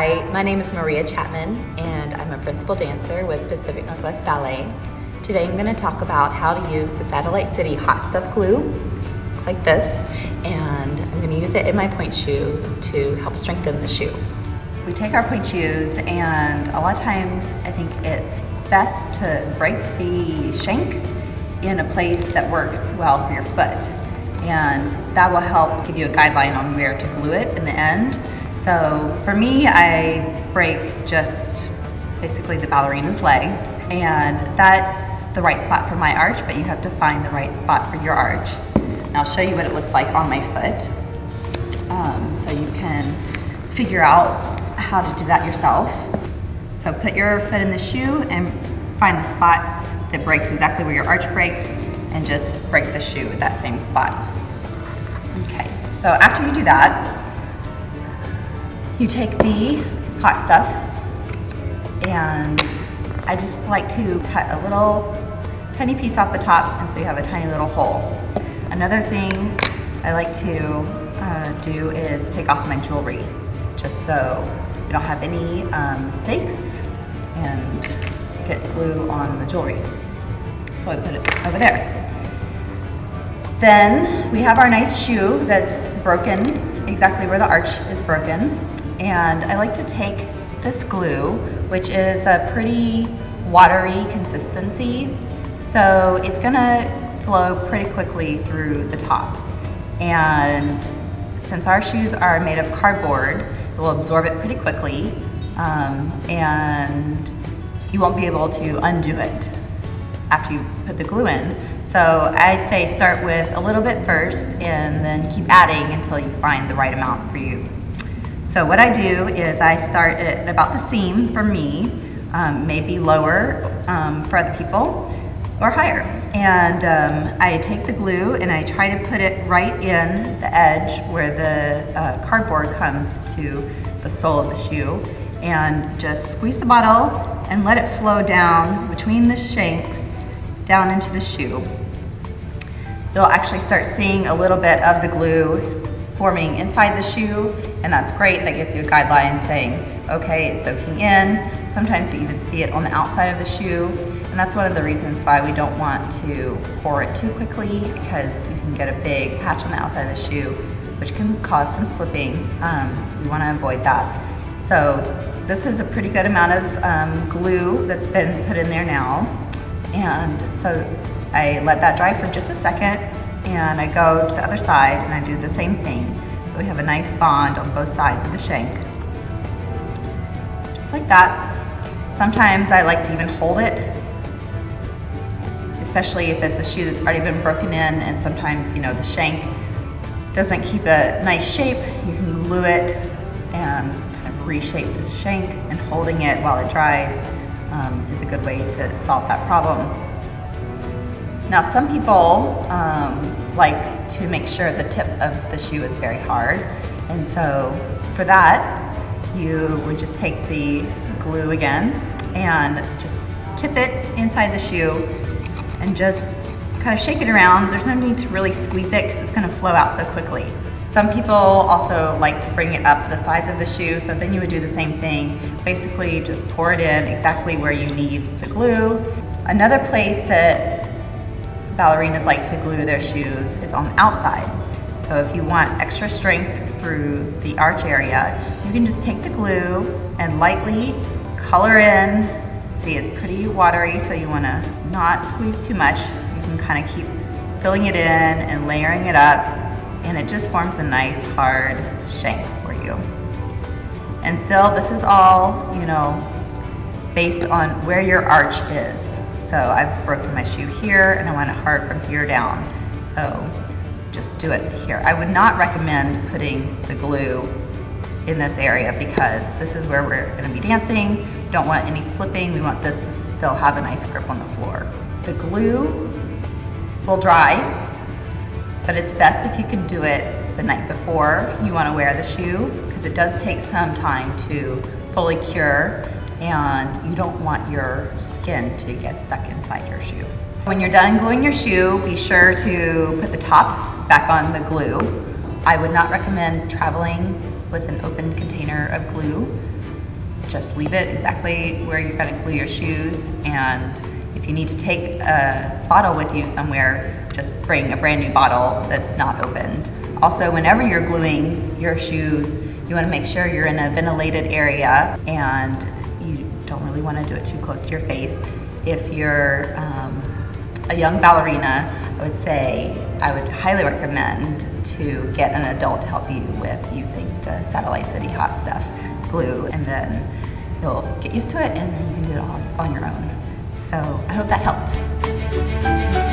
Hi, my name is Maria Chapman and I'm a principal dancer with Pacific Northwest Ballet. Today I'm going to talk about how to use the Satellite City Hot Stuff Glue. Looks like this, and I'm going to use it in my pointe shoe to help strengthen the shoe. We take our pointe shoes, and a lot of times I think it's best to break the shank in a place that works well for your foot, and that will help give you a guideline on where to glue it in the end. So for me, I break just basically the ballerina's legs, and that's the right spot for my arch, but you have to find the right spot for your arch. And I'll show you what it looks like on my foot, so you can figure out how to do that yourself. So put your foot in the shoe and find the spot that breaks exactly where your arch breaks, and just break the shoe at that same spot. Okay, so after you do that, you take the hot stuff, and I just like to cut a little tiny piece off the top, and so you have a tiny little hole. Another thing I like to do is take off my jewelry, just so you don't have any mistakes and get glue on the jewelry. So I put it over there. Then we have our nice shoe that's broken exactly where the arch is broken. And I like to take this glue, which is a pretty watery consistency, so it's gonna flow pretty quickly through the top. And since our shoes are made of cardboard, it will absorb it pretty quickly, and you won't be able to undo it after you put the glue in. So I'd say start with a little bit first, and then keep adding until you find the right amount for you. So what I do is I start at about the seam for me, maybe lower for other people, or higher. And I take the glue and I try to put it right in the edge where the cardboard comes to the sole of the shoe, and just squeeze the bottle and let it flow down between the shanks down into the shoe. You'll actually start seeing a little bit of the glue forming inside the shoe, and that's great. That gives you a guideline saying, okay, it's soaking in. Sometimes you even see it on the outside of the shoe, and that's one of the reasons why we don't want to pour it too quickly, because you can get a big patch on the outside of the shoe, which can cause some slipping. We want to avoid that. So this is a pretty good amount of glue that's been put in there now, and so I let that dry for just a second, and I go to the other side and I do the same thing. So we have a nice bond on both sides of the shank. Just like that. Sometimes I like to even hold it, especially if it's a shoe that's already been broken in, and sometimes, you know, the shank doesn't keep a nice shape. You can glue it and kind of reshape the shank, and holding it while it dries is a good way to solve that problem. Now, some people like to make sure the tip of the shoe is very hard, and so for that, you would just take the glue again and just tip it inside the shoe and just kind of shake it around. There's no need to really squeeze it because it's going to flow out so quickly. Some people also like to bring it up the sides of the shoe, so then you would do the same thing. Basically, just pour it in exactly where you need the glue. Another place that ballerinas like to glue their shoes is on the outside. So if you want extra strength through the arch area, you can just take the glue and lightly color in. See, it's pretty watery, so you want to not squeeze too much. You can kind of keep filling it in and layering it up, and it just forms a nice hard shank for you. And still, this is all, you know, based on where your arch is. So I've broken my shoe here, and I want it hard from here down. So just do it here. I would not recommend putting the glue in this area, because this is where we're gonna be dancing. We don't want any slipping. We want this to still have a nice grip on the floor. The glue will dry, but it's best if you can do it the night before you wanna wear the shoe, because it does take some time to fully cure, and you don't want your skin to get stuck inside your shoe. When you're done gluing your shoe, be sure to put the top back on the glue. I would not recommend traveling with an open container of glue. just leave it exactly where you're gonna glue your shoes, and if you need to take a bottle with you somewhere, just bring a brand new bottle that's not opened. Also, whenever you're gluing your shoes, you wanna make sure you're in a ventilated area and you don't really wanna do it too close to your face. If you're a young ballerina, I would highly recommend to get an adult to help you with using the Satellite City Hot Stuff glue, and then you'll get used to it and then you can do it all on your own. So I hope that helped.